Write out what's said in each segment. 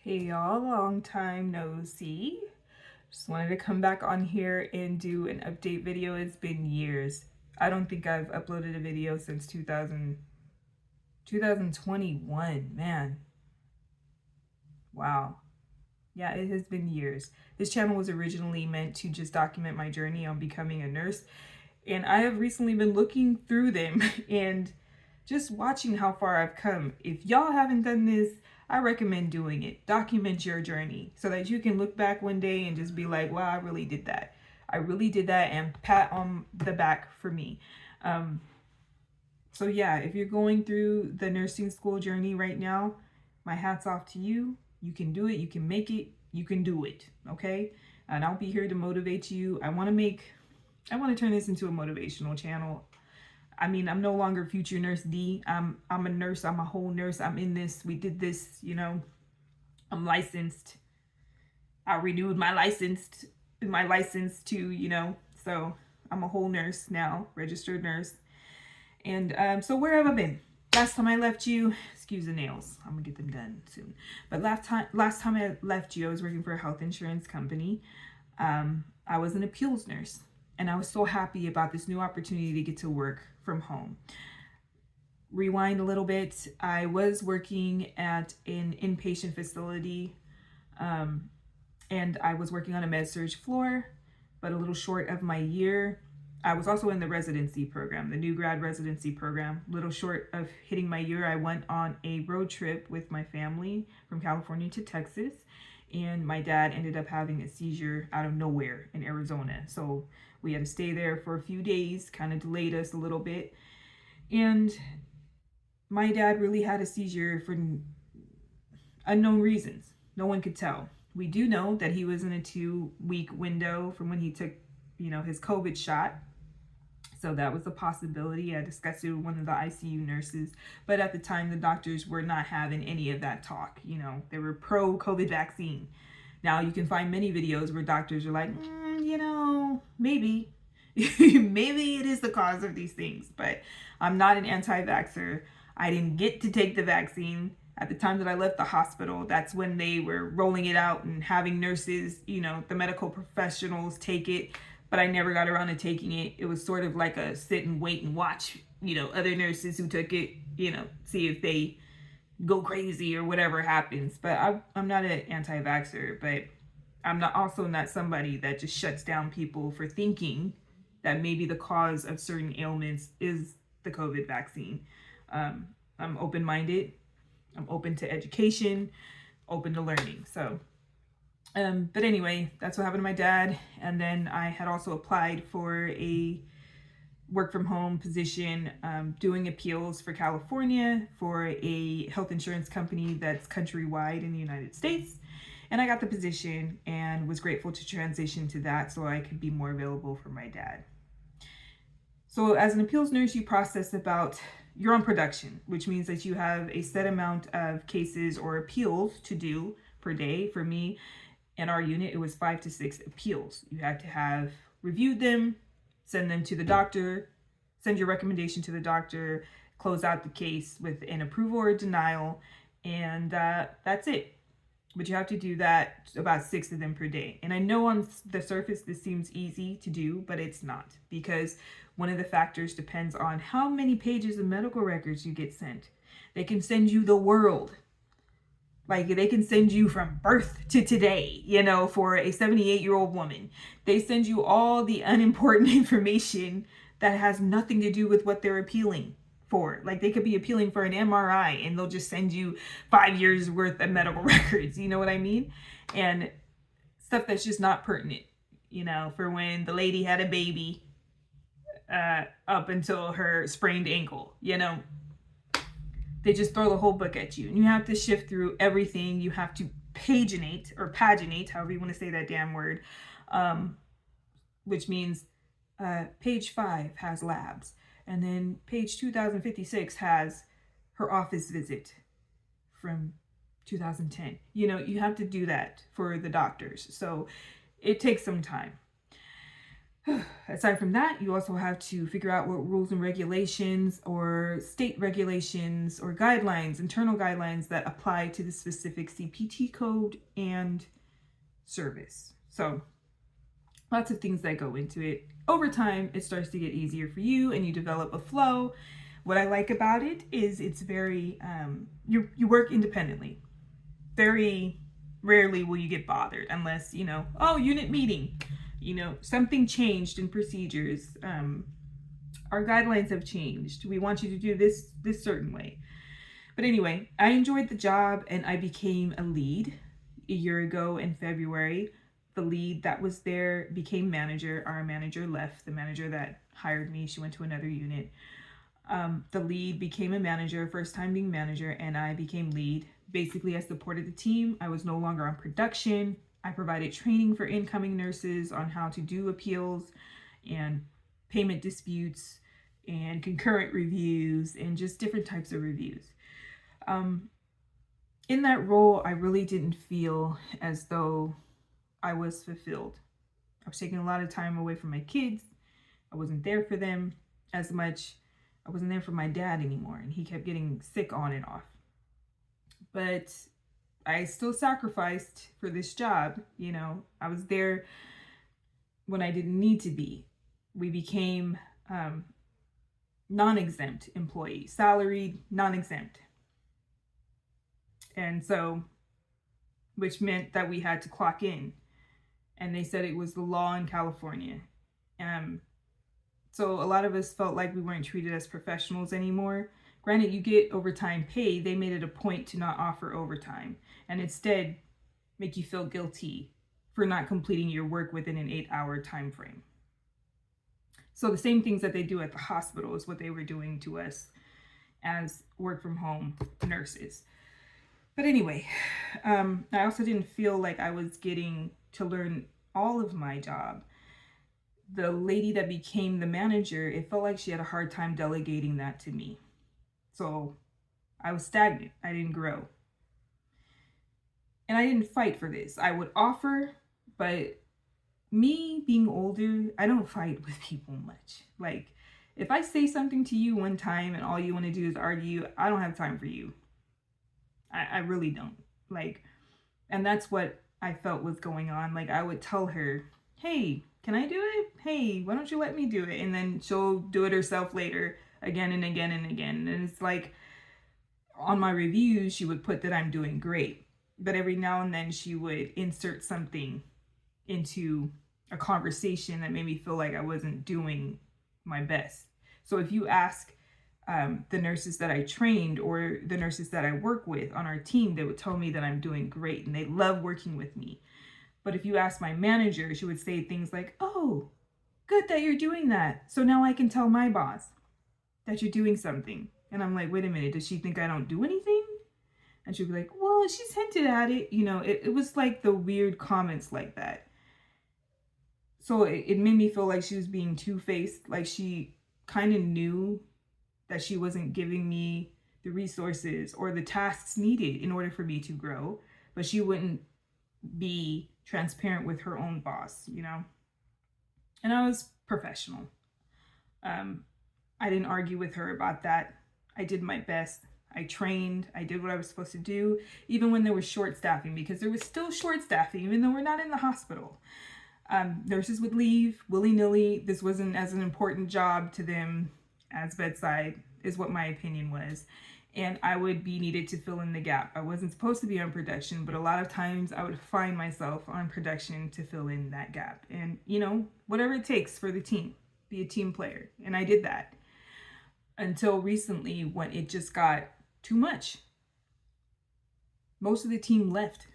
Hey y'all, long time no see. Just wanted to come back on here and do an update video. It's been years. I don't think I've uploaded a video since 2021, man. Wow. Yeah, it has been years. This channel was originally meant to just document my journey on becoming a nurse, and I have recently been looking through them and just watching how far I've come. If y'all haven't done this, I recommend doing it. Document your journey so that you can look back one day and just be like, wow, I really did that. I really did that, and pat on the back for me. So yeah, if you're going through the nursing school journey right now, my hat's off to you. You can do it. You can make it. You can do it. Okay. And I'll be here to motivate you. I want to turn this into a motivational channel. I mean, I'm no longer future nurse D. I'm a nurse. I'm a whole nurse. I'm in this. We did this, I'm licensed. I renewed my license too, so I'm a whole nurse now, registered nurse. And so where have I been? Last time I left you, excuse the nails, I'm gonna get them done soon. But last time I left you, I was working for a health insurance company. I was an appeals nurse, and I was so happy about this new opportunity to get to work from home. Rewind a little bit. I was working at an inpatient facility, and I was working on a med-surg floor, but a little short of my year. I was also in the residency program, the new grad residency program. Little short of hitting my year, I went on a road trip with my family from California to Texas, and my dad ended up having a seizure out of nowhere in Arizona. So we had to stay there for a few days, kind of delayed us a little bit. And my dad really had a seizure for unknown reasons. No one could tell. We do know that he was in a 2-week window from when he took, his COVID shot. So that was a possibility. I discussed it with one of the ICU nurses, but at the time the doctors were not having any of that talk. They were pro COVID vaccine. Now you can find many videos where doctors are like, maybe, maybe it is the cause of these things, but I'm not an anti-vaxxer. I didn't get to take the vaccine. At the time that I left the hospital, that's when they were rolling it out and having nurses, the medical professionals take it, but I never got around to taking it. It was sort of like a sit and wait and watch, other nurses who took it, see if they go crazy or whatever happens. But I'm not an anti-vaxxer, but I'm also not somebody that just shuts down people for thinking that maybe the cause of certain ailments is the COVID vaccine. I'm open-minded. I'm open to education, open to learning. So, but anyway, that's what happened to my dad. And then I had also applied for a work from home position, doing appeals for California for a health insurance company that's countrywide in the United States. And I got the position and was grateful to transition to that so I could be more available for my dad. So as an appeals nurse, you process you're on production, which means that you have a set amount of cases or appeals to do per day. For me, in our unit, it was 5 to 6 appeals. You had to have reviewed them, send them to the doctor, send your recommendation to the doctor, close out the case with an approval or denial, and that's it. But you have to do that, about 6 of them per day. And I know on the surface this seems easy to do, but it's not, because one of the factors depends on how many pages of medical records you get sent. They can send you the world. Like, they can send you from birth to today, for a 78-year-old woman. They send you all the unimportant information that has nothing to do with what they're appealing for. Like, they could be appealing for an MRI and they'll just send you 5 years worth of medical records. You know what I mean? And stuff that's just not pertinent, for when the lady had a baby up until her sprained ankle, They just throw the whole book at you, and you have to shift through everything. You have to paginate, however you want to say that damn word, which means page 5 has labs, and then page 2056 has her office visit from 2010. You have to do that for the doctors, so it takes some time. Aside from that, you also have to figure out what rules and regulations or state regulations or guidelines, internal guidelines that apply to the specific CPT code and service. So lots of things that go into it. Over time, it starts to get easier for you and you develop a flow. What I like about it is it's very, you work independently. Very rarely will you get bothered unless, oh, unit meeting, something changed in procedures. Our guidelines have changed. We want you to do this certain way. But anyway, I enjoyed the job and I became a lead a year ago in February. The lead that was there became manager. Our manager left. The manager that hired me, she went to another unit. The lead became a manager, first time being manager, and I became lead. Basically, I supported the team. I was no longer on production. I provided training for incoming nurses on how to do appeals and payment disputes and concurrent reviews and just different types of reviews. In that role, I really didn't feel as though I was fulfilled. I was taking a lot of time away from my kids. I wasn't there for them as much. I wasn't there for my dad anymore, and he kept getting sick on and off. But I still sacrificed for this job. I was there when I didn't need to be. We became non-exempt employees, salaried, non-exempt. And so, which meant that we had to clock in. And they said it was the law in California. So a lot of us felt like we weren't treated as professionals anymore. Granted, you get overtime pay. They made it a point to not offer overtime and instead make you feel guilty for not completing your work within an 8-hour time frame. So the same things that they do at the hospital is what they were doing to us as work from home nurses. But anyway, I also didn't feel like I was getting to learn all of my job. The lady that became the manager, it felt like she had a hard time delegating that to me. So I was stagnant. I didn't grow. And I didn't fight for this. I would offer, but me being older, I don't fight with people much. Like, if I say something to you one time and all you want to do is argue, I don't have time for you. I really don't. Like, and that's what I felt was going on. Like, I would tell her, hey, can I do it? Hey, why don't you let me do it? And then she'll do it herself later again and again and again. And it's like on my reviews, she would put that I'm doing great. But every now and then she would insert something into a conversation that made me feel like I wasn't doing my best. So if you ask the nurses that I trained or the nurses that I work with on our team, they would tell me that I'm doing great and they love working with me. But if you ask my manager, she would say things like, oh, good that you're doing that. So now I can tell my boss that you're doing something. And I'm like, wait a minute, does she think I don't do anything? And she'd be like, well, she's hinted at it. It was like the weird comments like that. So it made me feel like she was being two-faced, like she kind of knew that she wasn't giving me the resources or the tasks needed in order for me to grow, but she wouldn't be transparent with her own boss, And I was professional. I didn't argue with her about that. I did my best. I trained. I did what I was supposed to do, even when there was short staffing, because there was still short staffing, even though we're not in the hospital. Nurses would leave willy-nilly. This wasn't as an important job to them as bedside, is what my opinion was. And I would be needed to fill in the gap. I wasn't supposed to be on production, but a lot of times I would find myself on production to fill in that gap. And, whatever it takes for the team, be a team player. And I did that until recently when it just got too much. Most of the team left.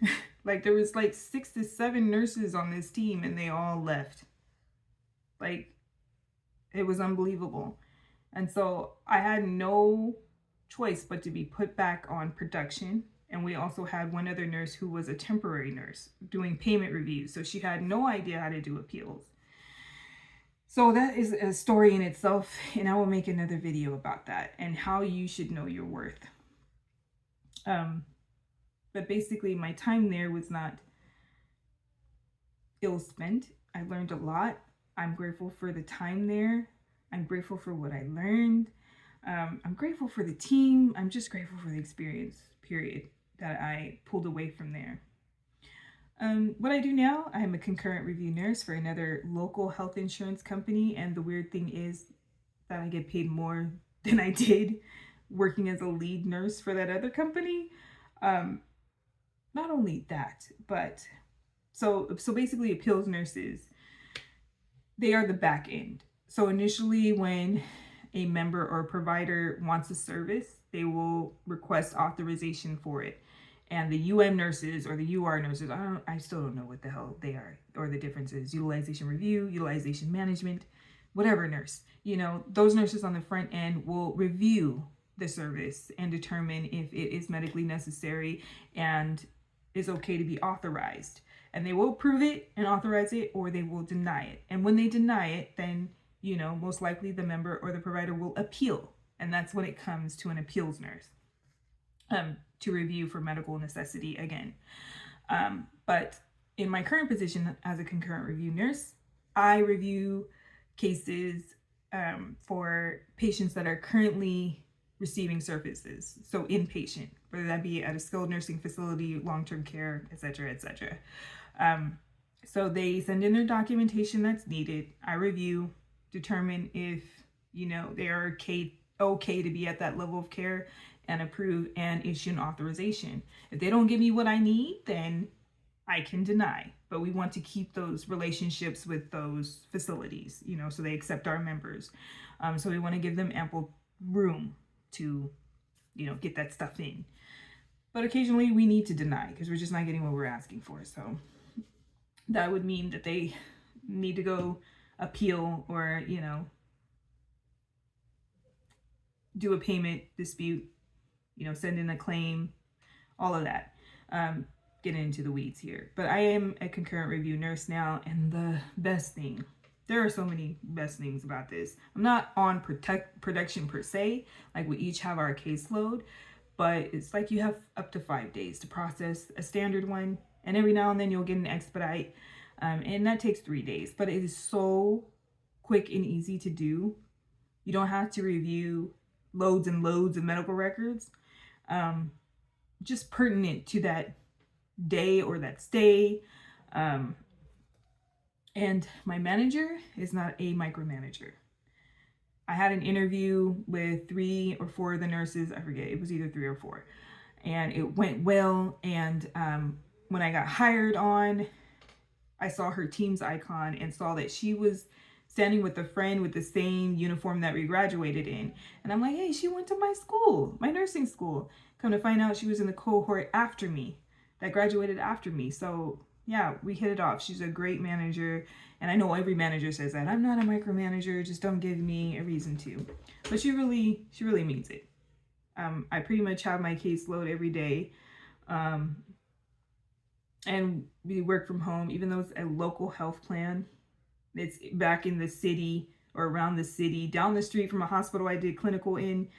Like, there was like 6 to 7 nurses on this team and they all left. Like, it was unbelievable. And so I had no choice but to be put back on production. And we also had one other nurse who was a temporary nurse doing payment reviews. So she had no idea how to do appeals. So that is a story in itself. And I will make another video about that and how you should know your worth. But basically my time there was not ill spent. I learned a lot. I'm grateful for the time there. I'm grateful for what I learned. I'm grateful for the team. I'm just grateful for the experience, period, that I pulled away from there. What I do now, I'm a concurrent review nurse for another local health insurance company. And the weird thing is that I get paid more than I did working as a lead nurse for that other company. Not only that, but so basically appeals nurses, they are the back end. So initially when a member or provider wants a service, they will request authorization for it. And the UM nurses or the UR nurses, I still don't know what the hell they are or the differences. Utilization review, utilization management, whatever nurse. Those nurses on the front end will review the service and determine if it is medically necessary and is okay to be authorized. And they will approve it and authorize it, or they will deny it. And when they deny it, then, most likely the member or the provider will appeal. And that's when it comes to an appeals nurse to review for medical necessity again. But in my current position as a concurrent review nurse, I review cases for patients that are currently receiving services, so inpatient, whether that be at a skilled nursing facility, long-term care, etc., etc. So they send in their documentation that's needed. I review, determine if they are okay to be at that level of care, and approve and issue an authorization. If they don't give me what I need, then I can deny. But we want to keep those relationships with those facilities, so they accept our members. So we want to give them ample room to, get that stuff in. But occasionally we need to deny because we're just not getting what we're asking for. So that would mean that they need to go appeal or, do a payment dispute, send in a claim, all of that. Getting into the weeds here. But I am a concurrent review nurse now, and the best thing, there are so many best things about this. I'm not on production per se, like we each have our caseload, but it's like you have up to 5 days to process a standard one, and every now and then you'll get an expedite, and that takes 3 days, but it is so quick and easy to do. You don't have to review loads and loads of medical records, just pertinent to that day or that stay. And my manager is not a micromanager. I had an interview with 3 or 4 of the nurses. I forget, it was either 3 or 4. And it went well. And when I got hired on, I saw her Teams icon and saw that she was standing with a friend with the same uniform that we graduated in. And I'm like, hey, she went to my school, my nursing school. Come to find out she was in the cohort after me, that graduated after me. So yeah, we hit it off. She's a great manager. And I know every manager says that. I'm not a micromanager, just don't give me a reason to. But she really means it. I pretty much have my caseload every day. And we work from home, even though it's a local health plan. It's back in the city or around the city, down the street from a hospital I did clinical in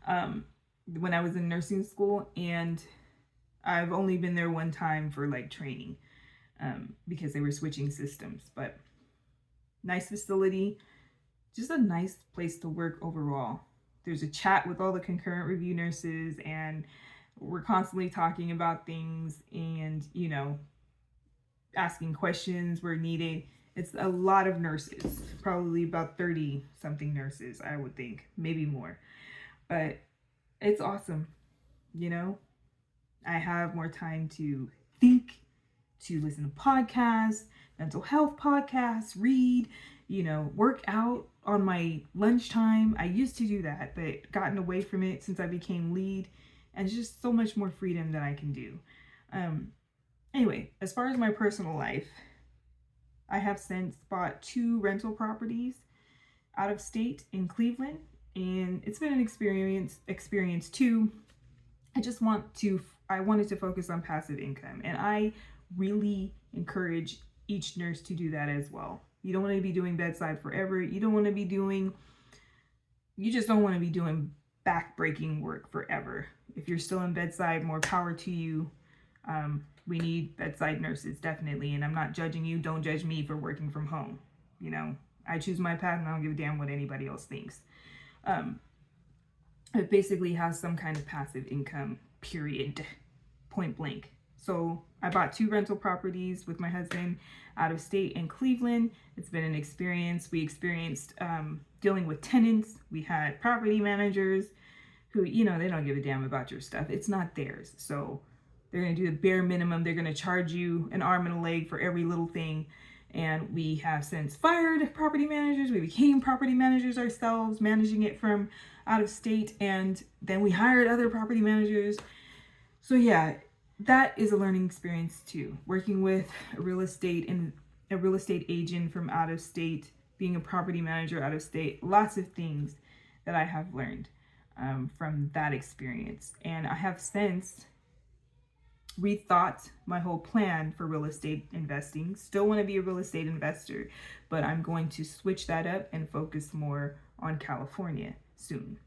when I was in nursing school. And I've only been there one time for like training because they were switching systems. But nice facility, just a nice place to work overall. There's a chat with all the concurrent review nurses, and we're constantly talking about things and, asking questions where needed. It's a lot of nurses, probably about 30 something nurses, I would think, maybe more. But it's awesome, I have more time to think, to listen to podcasts, mental health podcasts, read, work out on my lunchtime. I used to do that, but gotten away from it since I became lead, and it's just so much more freedom that I can do. Anyway, as far as my personal life, I have since bought 2 rental properties out of state in Cleveland, and it's been an experience too. I wanted to focus on passive income, and I really encourage each nurse to do that as well. You don't want to be doing bedside forever. You just don't want to be doing back-breaking work forever. If you're still in bedside, more power to you. We need bedside nurses, definitely. And I'm not judging you. Don't judge me for working from home. You know, I choose my path and I don't give a damn what anybody else thinks. It basically has some kind of passive income, period, point blank. So I bought 2 rental properties with my husband out of state in Cleveland. It's been an experience. We experienced dealing with tenants. We had property managers who, you know, they don't give a damn about your stuff. It's not theirs. So they're going to do the bare minimum. They're going to charge you an arm and a leg for every little thing. And we have since fired property managers. We became property managers ourselves, managing it from out of state. And then we hired other property managers. So yeah, that is a learning experience too. Working with a real estate agent from out of state, being a property manager out of state, lots of things that I have learned from that experience. And I have since rethought my whole plan for real estate investing. Still want to be a real estate investor, but I'm going to switch that up and focus more on California soon.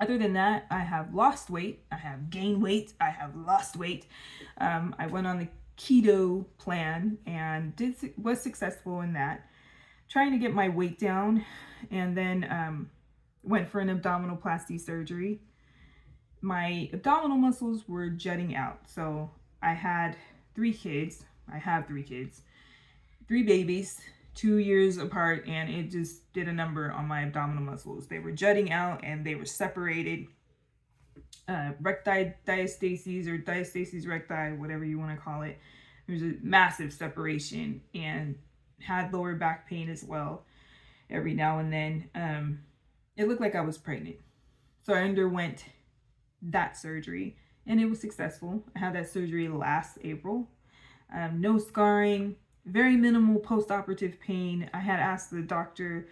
Other than that, I have lost weight, I have gained weight, I have lost weight. I went on the keto plan and was successful in that, trying to get my weight down, and then went for an abdominoplasty surgery. My abdominal muscles were jutting out. So I had 3 kids. I have 3 kids, 3 babies, 2 years apart, and it just did a number on my abdominal muscles. They were jutting out and they were separated. Recti diastasis or diastasis recti, whatever you want to call it. There's a massive separation, and had lower back pain as well every now and then. It looked like I was pregnant. So I underwent that surgery and it was successful. I had that surgery last April. No scarring, very minimal post-operative pain. I had asked the doctor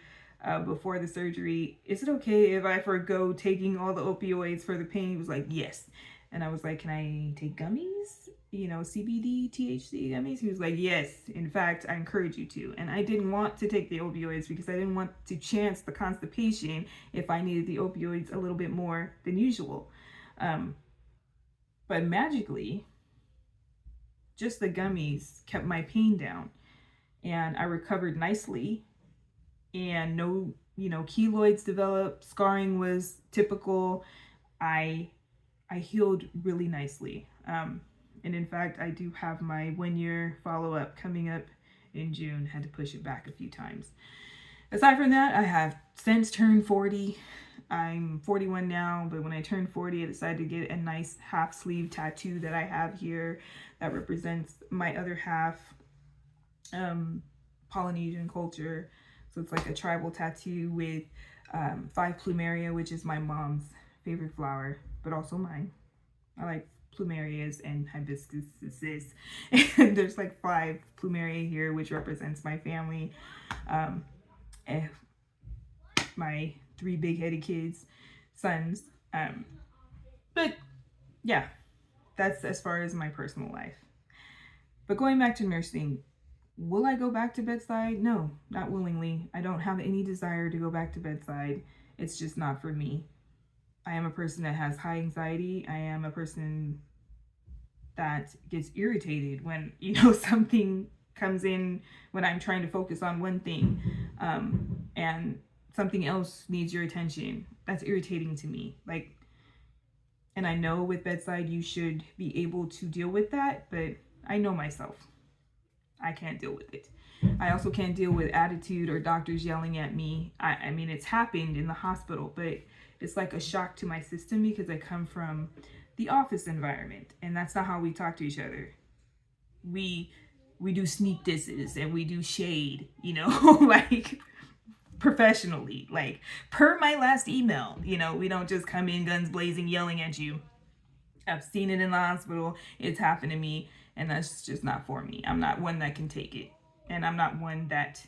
before the surgery, is it okay if I forgo taking all the opioids for the pain? He was like, yes. And I was like, can I take gummies? You know, CBD, THC gummies? He was like, yes. In fact, I encourage you to. And I didn't want to take the opioids because I didn't want to chance the constipation if I needed the opioids a little bit more than usual. But magically, just the gummies kept my pain down, and I recovered nicely, and no, keloids developed. Scarring was typical. I healed really nicely. And in fact, I do have my 1-year follow-up coming up in June. Had to push it back a few times. Aside from that, I have since turned 40. I'm 41 now, but when I turned 40, I decided to get a nice half sleeve tattoo that I have here that represents my other half, Polynesian culture. So it's like a tribal tattoo with 5 plumeria, which is my mom's favorite flower, but also mine. I like plumerias and hibiscuses. And there's like 5 plumeria here, which represents my family. And my 3 big-headed kids, sons. But yeah, that's as far as my personal life. But going back to nursing, will I go back to bedside? No, not willingly. I don't have any desire to go back to bedside. It's just not for me. I am a person that has high anxiety. I am a person that gets irritated when, something comes in when I'm trying to focus on one thing, and something else needs your attention. That's irritating to me. And I know with bedside you should be able to deal with that, but I know myself. I can't deal with it. I also can't deal with attitude or doctors yelling at me. I mean, it's happened in the hospital, but it's like a shock to my system because I come from the office environment, and that's not how we talk to each other. We do sneak disses and we do shade, like professionally, like per my last email. We don't just come in guns blazing yelling at you. I've seen it in the hospital. It's happened to me, and that's just not for me. I'm not one that can take it, and I'm not one that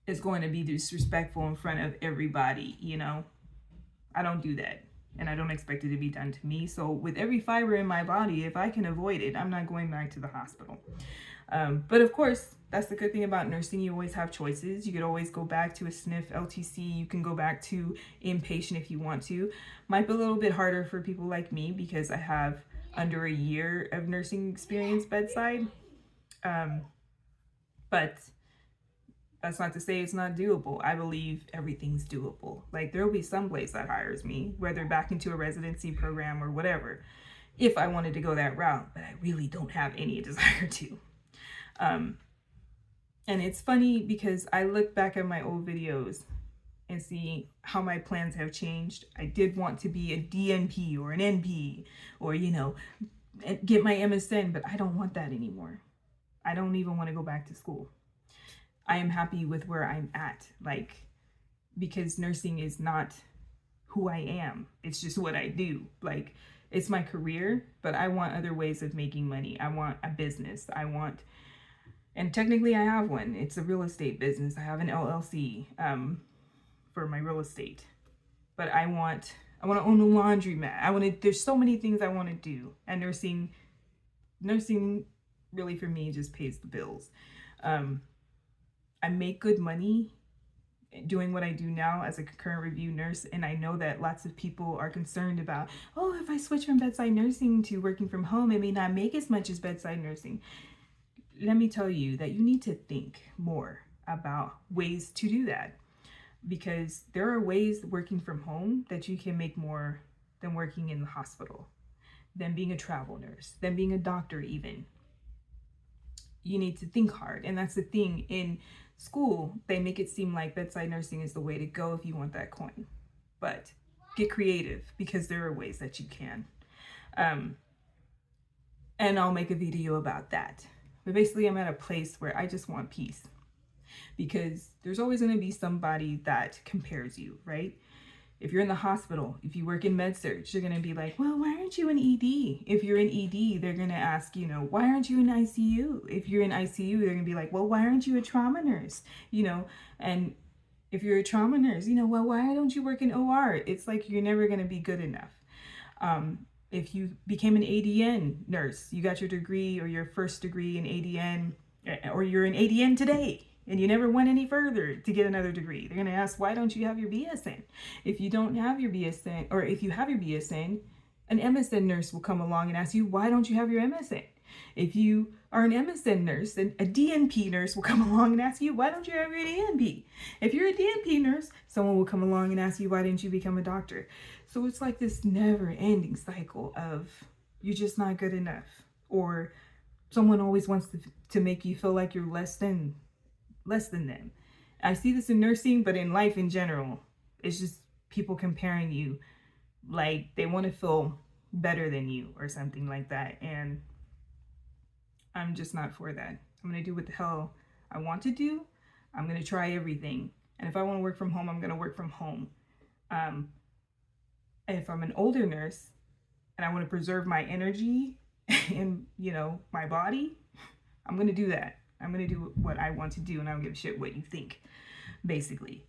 is going to be disrespectful in front of everybody. I don't do that, and I don't expect it to be done to me. So with every fiber in my body, if I can avoid it, I'm not going back to the hospital. But of course, that's the good thing about nursing. You always have choices. You could always go back to a SNF LTC. You can go back to inpatient if you want to. Might be a little bit harder for people like me because I have under a year of nursing experience bedside. But That's not to say it's not doable. I believe everything's doable. Like, there'll be some place that hires me, whether back into a residency program or whatever, if I wanted to go that route, but I really don't have any desire to. And it's funny because I look back at my old videos and see how my plans have changed. I did want to be a DNP or an NP or, get my MSN, but I don't want that anymore. I don't even want to go back to school. I am happy with where I'm at, because nursing is not who I am. It's just what I do. It's my career, but I want other ways of making money. I want a business. And technically I have one. It's a real estate business. I have an LLC for my real estate. But I want to own a laundromat. There's so many things I want to do. And nursing really for me just pays the bills. I make good money doing what I do now as a concurrent review nurse, and I know that lots of people are concerned about, if I switch from bedside nursing to working from home, I may not make as much as bedside nursing. Let me tell you that you need to think more about ways to do that, because there are ways working from home that you can make more than working in the hospital, than being a travel nurse, than being a doctor even. You need to think hard, and that's the thing. In school, they make it seem like bedside nursing is the way to go if you want that coin. But get creative, because there are ways that you can. And I'll make a video about that. But basically, I'm at a place where I just want peace, because there's always going to be somebody that compares you, right? If you're in the hospital, if you work in med-surg, they're going to be like, well, why aren't you in ED? If you're in ED, they're going to ask, why aren't you in ICU? If you're in ICU, they're going to be like, well, why aren't you a trauma nurse? And if you're a trauma nurse, well, why don't you work in OR? It's like you're never going to be good enough. If you became an ADN nurse, you got your degree or your first degree in ADN, or you're an ADN today, and you never went any further to get another degree, they're going to ask, why don't you have your BSN? If you don't have your BSN, or if you have your BSN, an MSN nurse will come along and ask you, why don't you have your MSN? If you are an MSN nurse, then a DNP nurse will come along and ask you, why don't you have your DNP? If you're a DNP nurse, someone will come along and ask you, why didn't you become a doctor? So it's like this never-ending cycle of, you're just not good enough, or someone always wants to make you feel like you're less than them. I see this in nursing, but in life in general, it's just people comparing you, like they want to feel better than you or something like that. And I'm just not for that. I'm going to do what the hell I want to do. I'm going to try everything. And if I want to work from home, I'm going to work from home. And if I'm an older nurse and I want to preserve my energy and, my body, I'm going to do that. I'm going to do what I want to do, and I don't give a shit what you think, basically.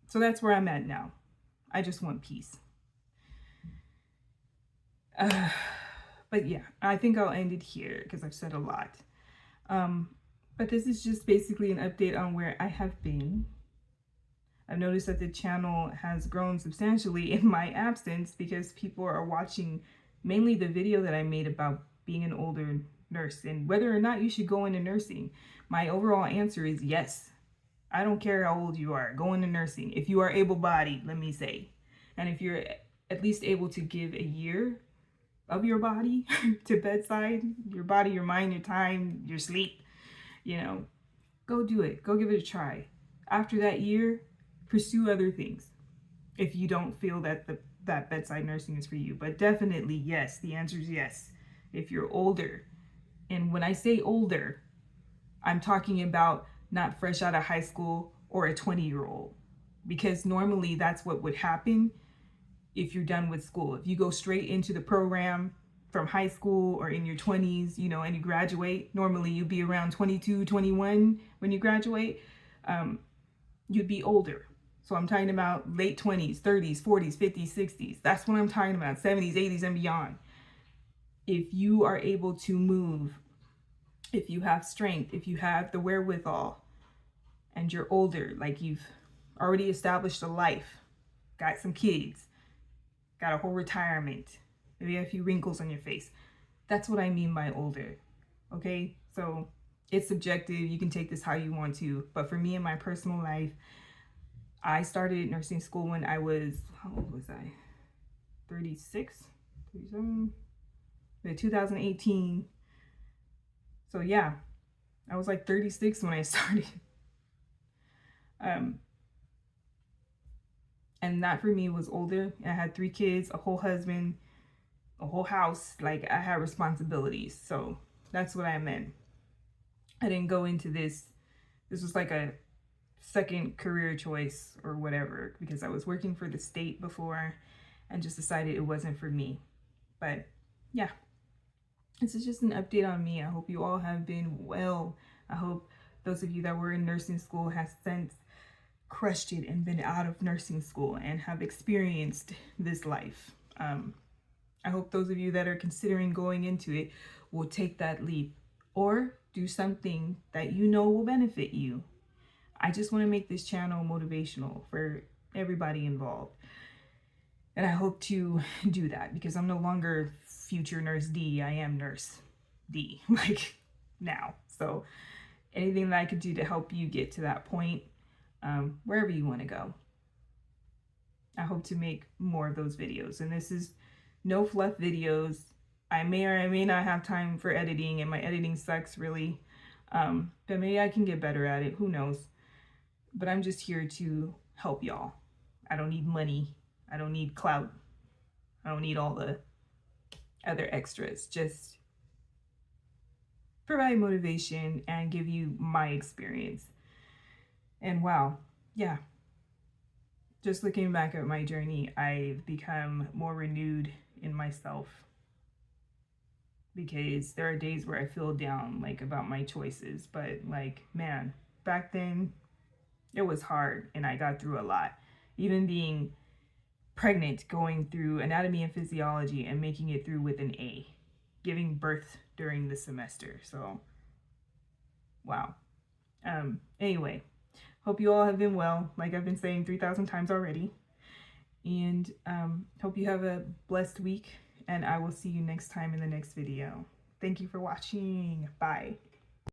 So that's where I'm at now. I just want peace. But yeah, I think I'll end it here because I've said a lot. But this is just basically an update on where I have been. I've noticed that the channel has grown substantially in my absence because people are watching mainly the video that I made about being an older nurse and whether or not you should go into nursing. My overall answer is yes. I don't care how old you are, go into nursing. If you are able-bodied, let me say. And if you're at least able to give a year of your body to bedside, your body, your mind, your time, your sleep, go do it. Go give it a try. After that year, pursue other things if you don't feel that that bedside nursing is for you. But definitely yes, the answer is yes. If you're older, and when I say older, I'm talking about not fresh out of high school or a 20-year-old, because normally that's what would happen if you're done with school. If you go straight into the program from high school or in your 20s, and you graduate, normally you'd be around 22, 21 when you graduate, you'd be older. So I'm talking about late 20s, 30s, 40s, 50s, 60s. That's what I'm talking about, 70s, 80s, and beyond. If you are able to move, if you have strength, if you have the wherewithal, and you're older, like you've already established a life, got some kids, got a whole retirement, maybe a few wrinkles on your face. That's what I mean by older, okay? So it's subjective. You can take this how you want to. But for me in my personal life, I started nursing school when I was, how old was I? 36, 37, 2018. So yeah, I was like 36 when I started. And that for me was older. I had 3 kids, a whole husband, a whole house. Like I had responsibilities. So that's what I meant. I didn't go into this. This was like a second career choice or whatever, because I was working for the state before and just decided it wasn't for me. But yeah, this is just an update on me. I hope you all have been well. I hope those of you that were in nursing school have since crushed it and been out of nursing school and have experienced this life. I hope those of you that are considering going into it will take that leap or do something that you know will benefit you. I just want to make this channel motivational for everybody involved. And I hope to do that because I'm no longer future nurse D. I am nurse D, like now. So anything that I could do to help you get to that point, wherever you want to go. I hope to make more of those videos. And this is no fluff videos. I may or I may not have time for editing, and my editing sucks really. But maybe I can get better at it. Who knows? But I'm just here to help y'all. I don't need money. I don't need clout. I don't need all the other extras. Just provide motivation and give you my experience. And wow, yeah. Just looking back at my journey, I've become more renewed in myself, because there are days where I feel down, like about my choices. But like, man, back then it was hard and I got through a lot. Even being pregnant, going through anatomy and physiology and making it through with an A, giving birth during the semester. So wow. Anyway, hope you all have been well, like I've been saying 3,000 times already. And hope you have a blessed week, and I will see you next time in the next video. Thank you for watching. Bye.